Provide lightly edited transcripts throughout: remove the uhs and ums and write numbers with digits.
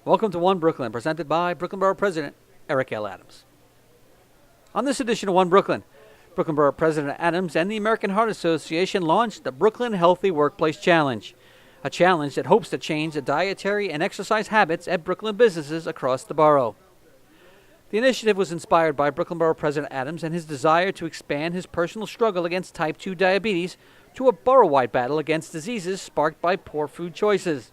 Welcome to One Brooklyn, presented by Brooklyn Borough President Eric L. Adams. On this edition of One Brooklyn, Brooklyn Borough President Adams and the American Heart Association launched the Brooklyn Healthy Workplace Challenge, a challenge that hopes to change the dietary and exercise habits at Brooklyn businesses across the borough. The initiative was inspired by Brooklyn Borough President Adams and his desire to expand his personal struggle against type 2 diabetes to a borough-wide battle against diseases sparked by poor food choices.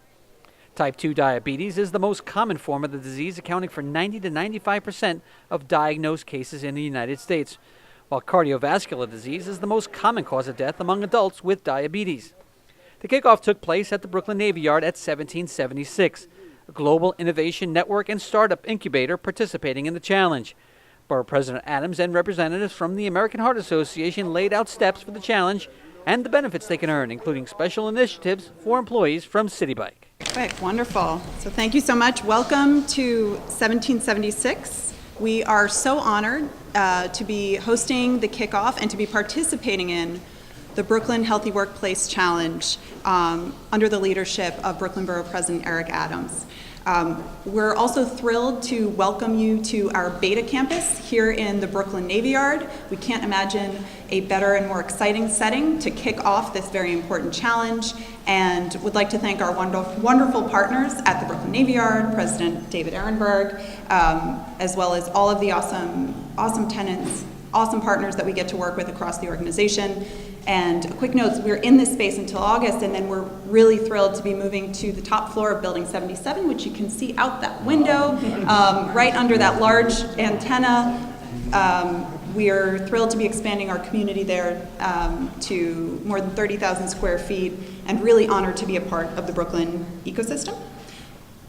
Type 2 diabetes is the most common form of the disease, accounting for 90 to 95% of diagnosed cases in the United States, while cardiovascular disease is the most common cause of death among adults with diabetes. The kickoff took place at the Brooklyn Navy Yard at 1776, a global innovation network and startup incubator participating in the challenge. Borough President Adams and representatives from the American Heart Association laid out steps for the challenge and the benefits they can earn, including special initiatives for employees from City Bike. Perfect, wonderful. So thank you so much. Welcome to 1776. We are so honored to be hosting the kickoff and to be participating in the Brooklyn Healthy Workplace Challenge under the leadership of Brooklyn Borough President Eric Adams. We're also thrilled to welcome you to our beta campus here in the Brooklyn Navy Yard. We can't imagine a better and more exciting setting to kick off this very important challenge, and would like to thank our wonderful partners at the Brooklyn Navy Yard, President David Ehrenberg, as well as all of the awesome tenants, awesome partners that we get to work with across the organization. And a quick note, we're in this space until August, and then we're really thrilled to be moving to the top floor of Building 77, which you can see out that window, right under that large antenna. We're thrilled to be expanding our community there to more than 30,000 square feet, and really honored to be a part of the Brooklyn ecosystem.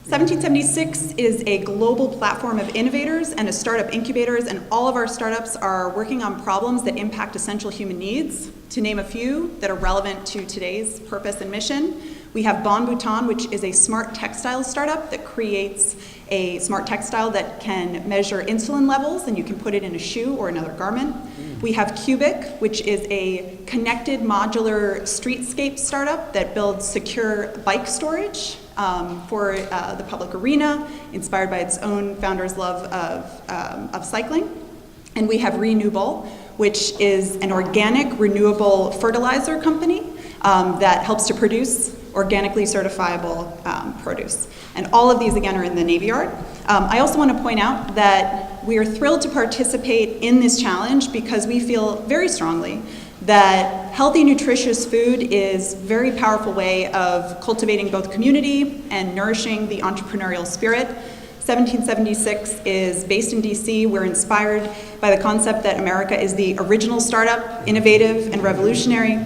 1776 is a global platform of innovators and a startup incubators, and all of our startups are working on problems that impact essential human needs. To name a few that are relevant to today's purpose and mission, we have Bon Bouton, which is a smart textile startup that creates a smart textile that can measure insulin levels, and you can put it in a shoe or another garment. We have Cubic, which is a connected modular streetscape startup that builds secure bike storage for the public arena, inspired by its own founder's love of cycling. And we have Renewable, which is an organic, renewable fertilizer company that helps to produce organically certifiable produce. And all of these, again, are in the Navy Yard. I also want to point out that we are thrilled to participate in this challenge because we feel very strongly that healthy, nutritious food is a very powerful way of cultivating both community and nourishing the entrepreneurial spirit. 1776 is based in DC. We're inspired by the concept that America is the original startup, innovative and revolutionary.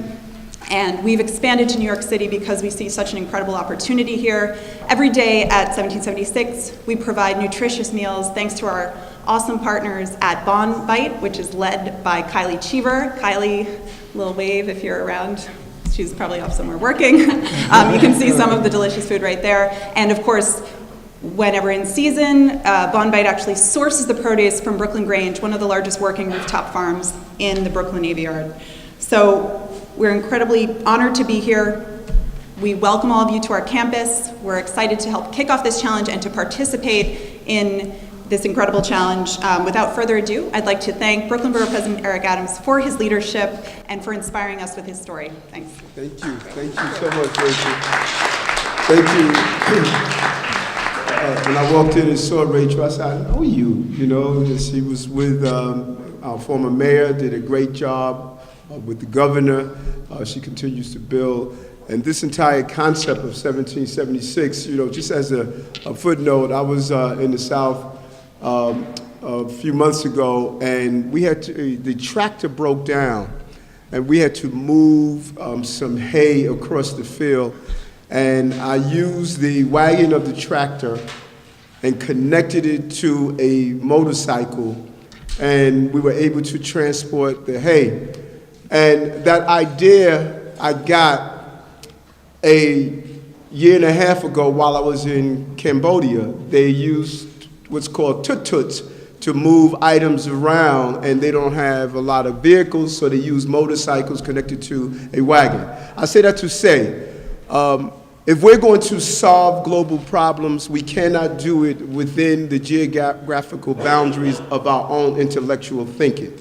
And we've expanded to New York City because we see such an incredible opportunity here. Every day at 1776, we provide nutritious meals thanks to our awesome partners at Bon Bite, which is led by Kylie Cheever. Kylie, little wave if you're around. She's probably off somewhere working. You can see some of the delicious food right there. And of course, whenever in season, Bon Bite actually sources the produce from Brooklyn Grange, one of the largest working rooftop farms in the Brooklyn Navy Yard. So we're incredibly honored to be here. We welcome all of you to our campus. We're excited to help kick off this challenge and to participate in this incredible challenge. Without further ado, I'd like to thank Brooklyn Borough President Eric Adams for his leadership and for inspiring us with his story. Thanks. Thank you. Thank you so much, Rachel. Thank you. When I walked in and saw Rachel, I said, I know you. You know, she was with our former mayor, did a great job with the governor. She continues to build. And this entire concept of 1776, you know, just as a footnote, I was in the South a few months ago, and we had to, the tractor broke down, and we had to move some hay across the field. And I used the wagon of the tractor and connected it to a motorcycle, and we were able to transport the hay. And that idea I got a year and a half ago while I was in Cambodia. They used what's called tut-tuts to move items around, and they don't have a lot of vehicles, so they use motorcycles connected to a wagon. I say that to say, If we're going to solve global problems, we cannot do it within the geographical boundaries of our own intellectual thinking.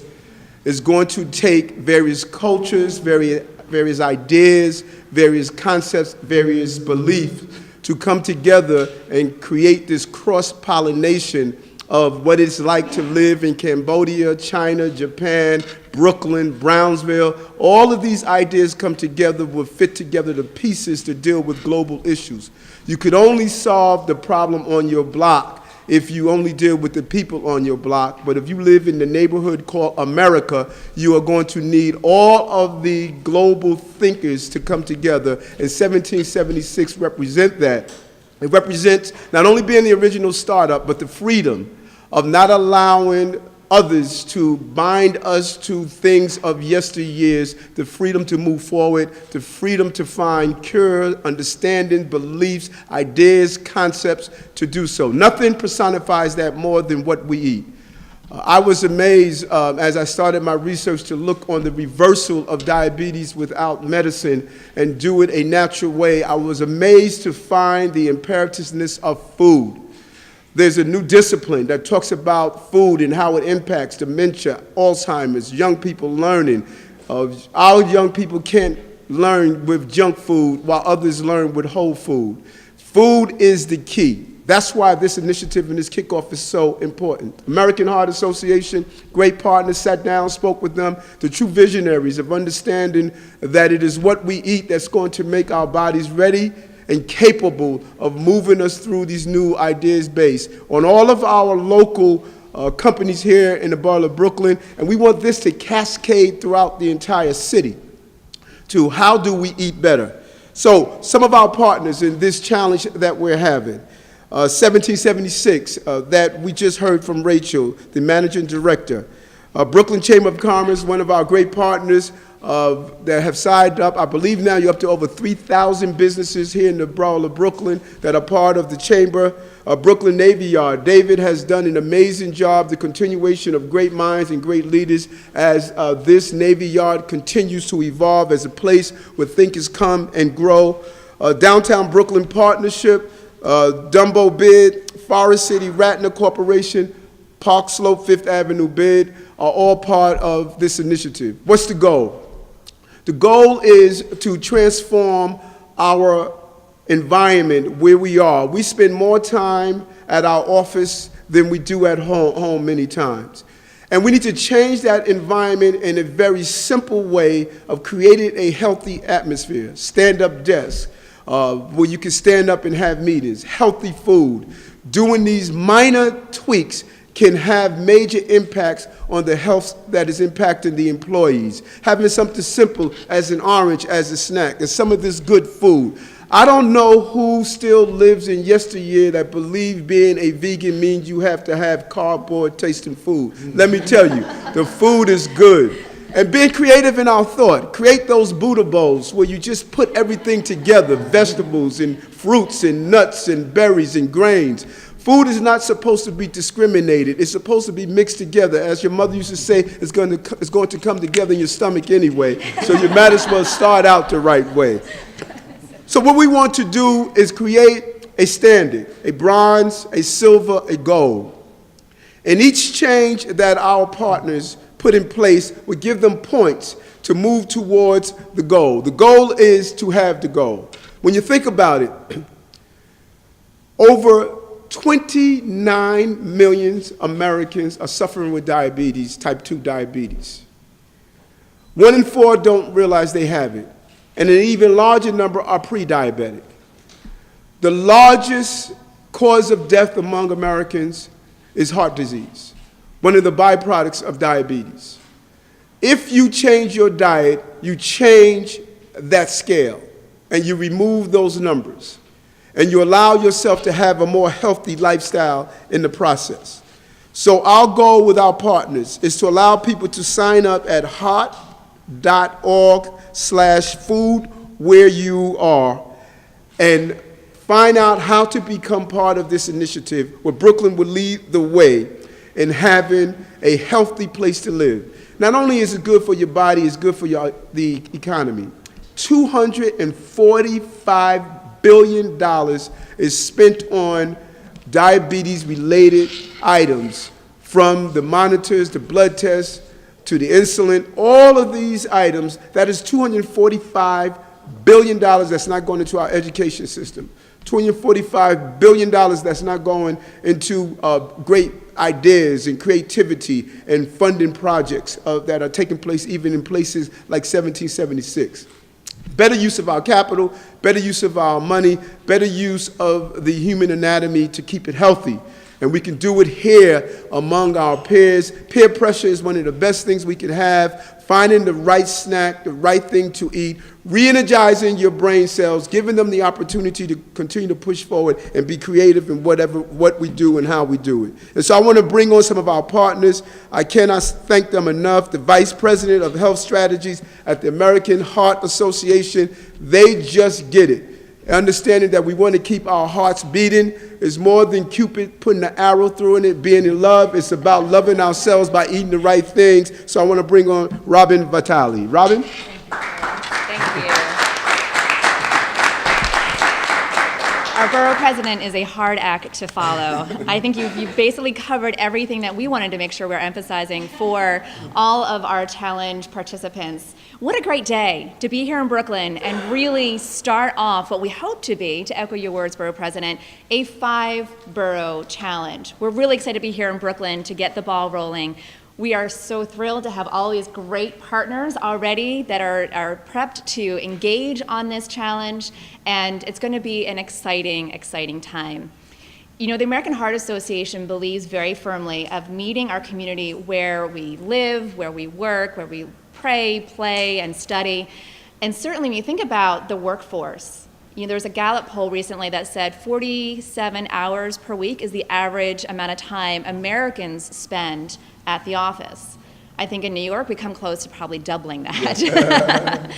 It's going to take various cultures, various ideas, various concepts, various beliefs to come together and create this cross-pollination of what it's like to live in Cambodia, China, Japan, Brooklyn, Brownsville. All of these ideas come together, will fit together the pieces to deal with global issues. You could only solve the problem on your block if you only deal with the people on your block. But if you live in the neighborhood called America, you are going to need all of the global thinkers to come together. And 1776 represent that. It represents not only being the original startup, but the freedom of not allowing others to bind us to things of yesteryears, the freedom to move forward, the freedom to find cure, understanding, beliefs, ideas, concepts to do so. Nothing personifies that more than what we eat. I was amazed as I started my research to look on the reversal of diabetes without medicine and do it a natural way. I was amazed to find the imperativeness of food. There's a new discipline that talks about food and how it impacts dementia, Alzheimer's, young people learning. Our young people can't learn with junk food while others learn with whole food. Food is the key. That's why this initiative and this kickoff is so important. American Heart Association, great partners, sat down, spoke with them, the true visionaries of understanding that it is what we eat that's going to make our bodies ready and capable of moving us through these new ideas based on all of our local companies here in the borough of Brooklyn. And we want this to cascade throughout the entire city to how do we eat better. So some of our partners in this challenge that we're having, 1776 that we just heard from Rachel, the managing director. Brooklyn Chamber of Commerce, one of our great partners that have signed up. I believe now you're up to over 3,000 businesses here in the borough of Brooklyn that are part of the chamber. Brooklyn Navy Yard. David has done an amazing job, the continuation of great minds and great leaders as this Navy Yard continues to evolve as a place where thinkers come and grow. Downtown Brooklyn Partnership, Dumbo Bid, Forest City Ratner Corporation, Park Slope, Fifth Avenue Bid are all part of this initiative. What's the goal? The goal is to transform our environment where we are. We spend more time at our office than we do at home many times. And we need to change that environment in a very simple way of creating a healthy atmosphere. Stand-up desks, where you can stand up and have meetings, healthy food. Doing these minor tweaks can have major impacts on the health that is impacting the employees. Having something simple as an orange as a snack and some of this good food. I don't know who still lives in yesteryear that believe being a vegan means you have to have cardboard tasting food. Let me tell you, the food is good. And being creative in our thought. Create those Buddha bowls where you just put everything together, vegetables and fruits and nuts and berries and grains. Food is not supposed to be discriminated. It's supposed to be mixed together. As your mother used to say, it's going to come together in your stomach anyway, so you might as well start out the right way. So what we want to do is create a standard, a bronze, a silver, a gold. And each change that our partners put in place will give them points to move towards the goal. The goal is to have the goal. When you think about it, over 29 million Americans are suffering with diabetes, type 2 diabetes. 1 in 4 don't realize they have it, and an even larger number are pre-diabetic. The largest cause of death among Americans is heart disease, one of the byproducts of diabetes. If you change your diet, you change that scale, and you remove those numbers. And you allow yourself to have a more healthy lifestyle in the process. So our goal with our partners is to allow people to sign up at heart.org/food where you are and find out how to become part of this initiative where Brooklyn will lead the way in having a healthy place to live. Not only is it good for your body, it's good for the economy. $245 billion is spent on diabetes-related items, from the monitors, the blood tests, to the insulin. All of these items, that is $245 billion that's not going into our education system. $245 billion that's not going into great ideas and creativity and funding projects that are taking place even in places like 1776. Better use of our capital, better use of our money, better use of the human anatomy to keep it healthy. And we can do it here among our peers. Peer pressure is one of the best things we can have. Finding the right snack, the right thing to eat, re-energizing your brain cells, giving them the opportunity to continue to push forward and be creative in what we do and how we do it. And so I want to bring on some of our partners. I cannot thank them enough. The Vice President of Health Strategies at the American Heart Association, they just get it. Understanding that we want to keep our hearts beating is more than Cupid putting an arrow through it, being in love. It's about loving ourselves by eating the right things. So I want to bring on Robin Vitale. Robin? Thank you. Our borough president is a hard act to follow. I think you've basically covered everything that we wanted to make sure we're emphasizing for all of our challenge participants. What a great day to be here in Brooklyn and really start off what we hope to be, to echo your words, Borough President, a 5-borough challenge. We're really excited to be here in Brooklyn to get the ball rolling. We are so thrilled to have all these great partners already that are prepped to engage on this challenge, and it's going to be an exciting, exciting time. You know, the American Heart Association believes very firmly of meeting our community where we live, where we work, where we pray, play, and study. And certainly when you think about the workforce, you know, there was a Gallup poll recently that said 47 hours per week is the average amount of time Americans spend at the office. I think in New York we come close to probably doubling that. Yes.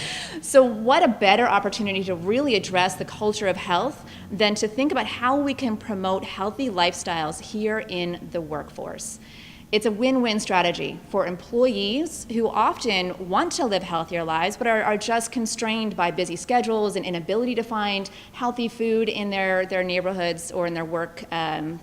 So what a better opportunity to really address the culture of health than to think about how we can promote healthy lifestyles here in the workforce. It's a win-win strategy for employees who often want to live healthier lives but are just constrained by busy schedules and inability to find healthy food in their neighborhoods or in their work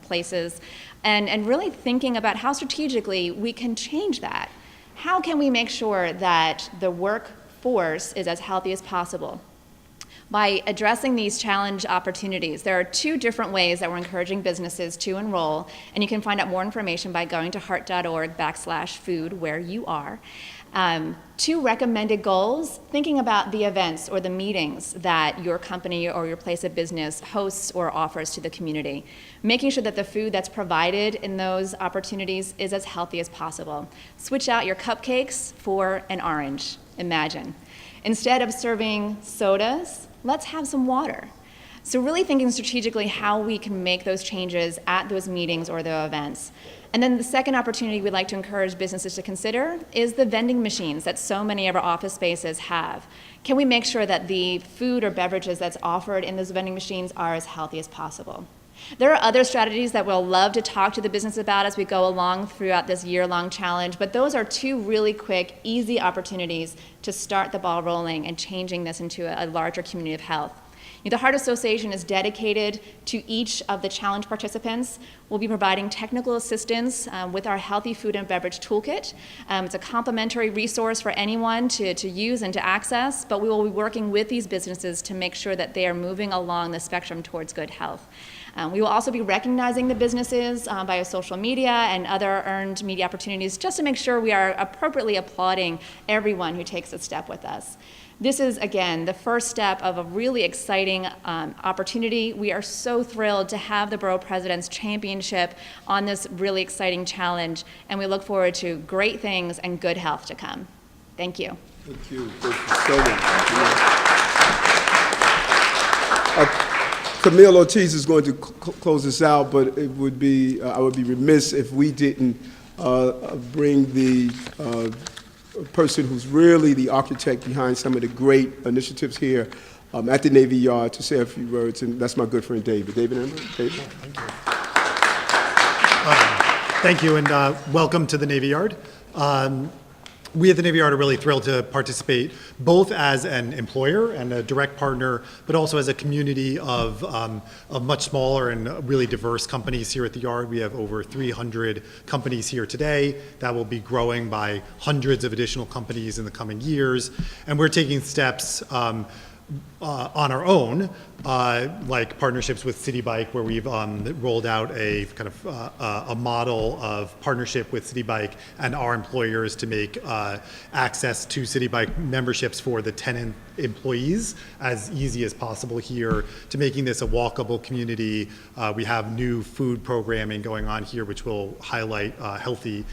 places, and really thinking about how strategically we can change that. How can we make sure that the workforce is as healthy as possible? By addressing these challenge opportunities, there are 2 different ways that we're encouraging businesses to enroll, and you can find out more information by going to heart.org/food where you are. 2 recommended goals, thinking about the events or the meetings that your company or your place of business hosts or offers to the community. Making sure that the food that's provided in those opportunities is as healthy as possible. Switch out your cupcakes for an orange, imagine. Instead of serving sodas, let's have some water. So really thinking strategically how we can make those changes at those meetings or the events. And then the second opportunity we'd like to encourage businesses to consider is the vending machines that so many of our office spaces have. Can we make sure that the food or beverages that's offered in those vending machines are as healthy as possible? There are other strategies that we'll love to talk to the business about as we go along throughout this year-long challenge, but those are 2 really quick, easy opportunities to start the ball rolling and changing this into a larger community of health. The Heart Association is dedicated to each of the challenge participants. We'll be providing technical assistance with our Healthy Food and Beverage Toolkit. It's a complimentary resource for anyone to use and to access, but we will be working with these businesses to make sure that they are moving along the spectrum towards good health. We will also be recognizing the businesses via social media and other earned media opportunities just to make sure we are appropriately applauding everyone who takes a step with us. This is, again, the first step of a really exciting opportunity. We are so thrilled to have the Borough President's Championship on this really exciting challenge, and we look forward to great things and good health to come. Thank you. Thank you. Thank you so much. Camille Ortiz is going to close this out, but it would be, I would be remiss if we didn't bring the person who's really the architect behind some of the great initiatives here at the Navy Yard to say a few words, and that's my good friend David. David Emmer? David? Thank you. Thank you, and welcome to the Navy Yard. we at the Navy Yard are really thrilled to participate both as an employer and a direct partner, but also as a community of much smaller and really diverse companies here at the Yard. We have over 300 companies here today. That will be growing by hundreds of additional companies in the coming years. And we're taking steps on our own, like partnerships with City Bike, where we've rolled out a kind of a model of partnership with City Bike and our employers to make access to City Bike memberships for the tenant employees as easy as possible here, to making this a walkable community. We have new food programming going on here, which will highlight healthy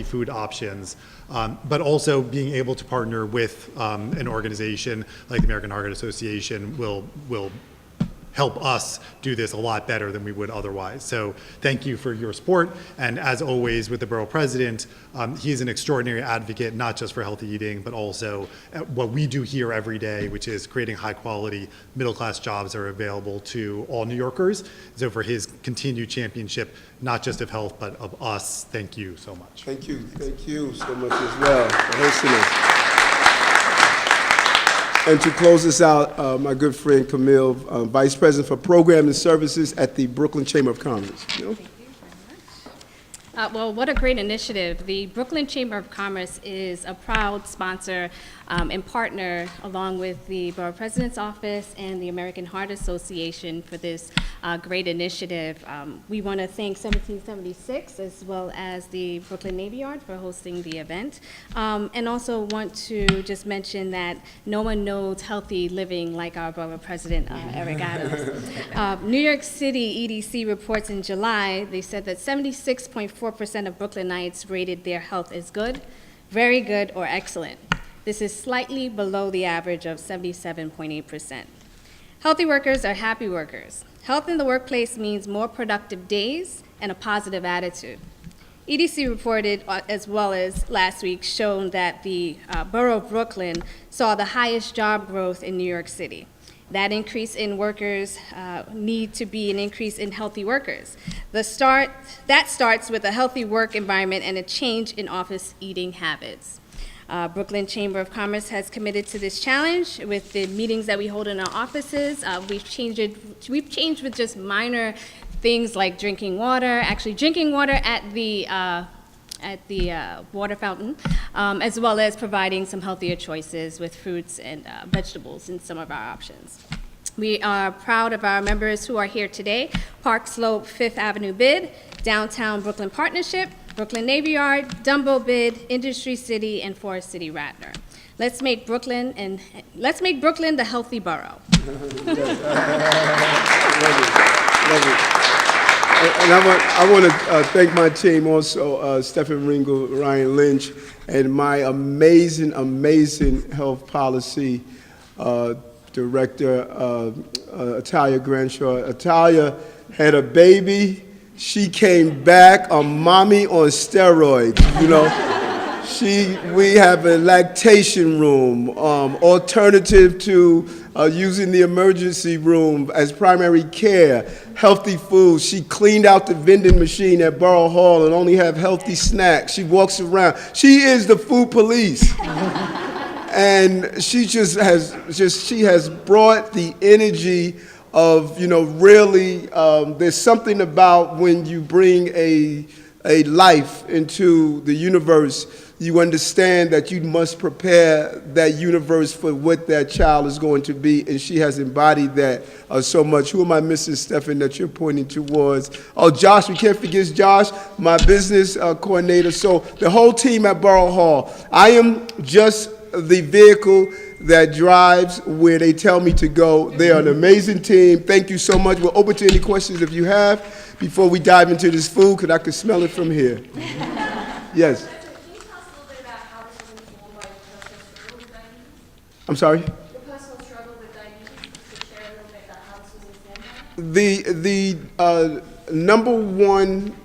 food options. But also being able to partner with an organization like the American Heart Association will help us do this a lot better than we would otherwise. So thank you for your support. And as always with the Borough President, he's an extraordinary advocate, not just for healthy eating, but also what we do here every day, which is creating high quality middle-class jobs that are available to all New Yorkers. So for his continued championship, not just of health, but of us, thank you so much. Thank you so much as well for hosting us. And to close us out, my good friend Camille, Vice President for Program and Services at the Brooklyn Chamber of Commerce. You know? Well, what a great initiative. The Brooklyn Chamber of Commerce is a proud sponsor and partner along with the Borough President's Office and the American Heart Association for this great initiative. We want to thank 1776 as well as the Brooklyn Navy Yard for hosting the event. And also want to just mention that no one knows healthy living like our Borough President Eric Adams. New York City EDC reports in July, they said that 76.4% of Brooklynites rated their health as good, very good, or excellent. This is slightly below the average of 77.8%. Healthy workers are happy workers. Health in the workplace means more productive days and a positive attitude. EDC reported, as well as last week, shown that the Borough of Brooklyn saw the highest job growth in New York City. That increase in workers need to be an increase in healthy workers. That starts with a healthy work environment and a change in office eating habits. Brooklyn Chamber of Commerce has committed to this challenge with the meetings that we hold in our offices. We've changed with just minor things like drinking water, actually drinking water at the water fountain, as well as providing some healthier choices with fruits and vegetables in some of our options. We are proud of our members who are here today: Park Slope, Fifth Avenue Bid, Downtown Brooklyn Partnership, Brooklyn Navy Yard, Dumbo Bid, Industry City, and Forest City Radnor. Let's make Brooklyn the healthy borough. Love it. And I want to thank my team also, Stephen Ringo, Ryan Lynch, and my amazing health policy director, Atalia Granshaw. Atalia had a baby. She came back a mommy on steroids, you know. We have a lactation room, alternative to using the emergency room as primary care, healthy food. She cleaned out the vending machine at Borough Hall and only have healthy snacks. She walks around. She is the food police. And she she has brought the energy of, you know, really, there's something about when you bring a life into the universe, you understand that you must prepare that universe for what that child is going to be, and she has embodied that so much. Who am I missing, Stephen, that you're pointing towards? Oh, Josh, we can't forget Josh, my business coordinator. So the whole team at Borough Hall. I am just the vehicle that drives where they tell me to go. They are an amazing team. Thank you so much. We're open to any questions if you have before we dive into this food, because I can smell it from here. Yes. Can you tell us a little bit about how this was informed by your personal struggle with diabetes? I'm sorry? Your personal struggle with diabetes. Could you share a little bit about how this was informed? The number one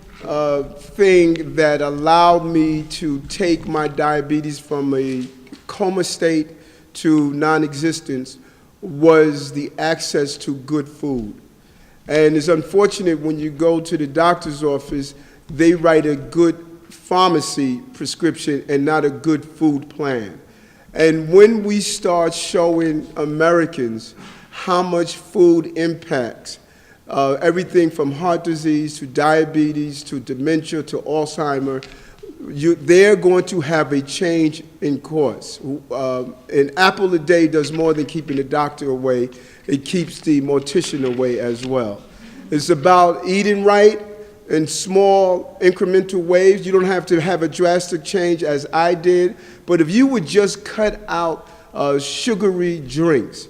thing that allowed me to take my diabetes from a coma state to non-existence was the access to good food. And it's unfortunate when you go to the doctor's office, they write a good pharmacy prescription and not a good food plan. And when we start showing Americans how much food impacts everything from heart disease to diabetes to dementia to Alzheimer, they're going to have a change in course. An apple a day does more than keeping the doctor away. It keeps the mortician away as well. It's about eating right in small incremental ways. You don't have to have a drastic change as I did, but if you would just cut out sugary drinks,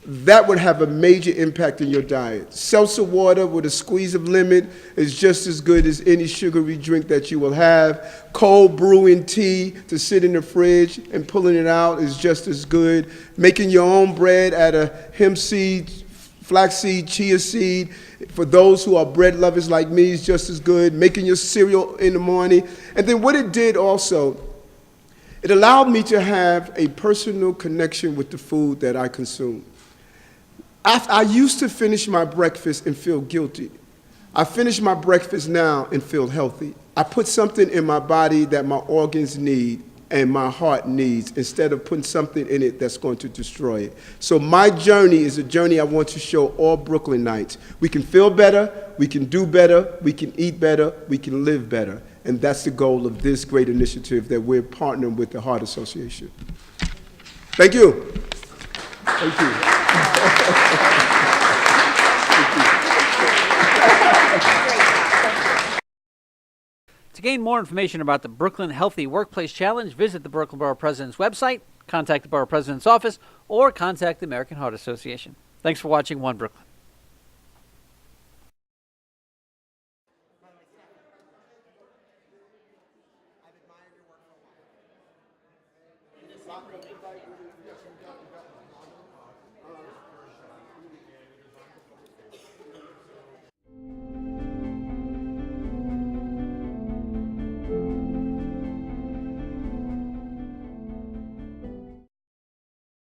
that would have a major impact in your diet. Seltzer water with a squeeze of lemon is just as good as any sugary drink that you will have. Cold brewing tea to sit in the fridge and pulling it out is just as good. Making your own bread out of hemp seed, flaxseed, chia seed, for those who are bread lovers like me, is just as good. Making your cereal in the morning. And then what it did also, it allowed me to have a personal connection with the food that I consume. I used to finish my breakfast and feel guilty. I finish my breakfast now and feel healthy. I put something in my body that my organs need and my heart needs, instead of putting something in it that's going to destroy it. So my journey is a journey I want to show all Brooklynites. We can feel better, we can do better, we can eat better, we can live better. And that's the goal of this great initiative that we're partnering with the Heart Association. Thank you. Thank you. To gain more information about the Brooklyn Healthy Workplace Challenge, visit the Brooklyn Borough President's website, contact the Borough President's office, or contact the American Heart Association. Thanks for watching One Brooklyn.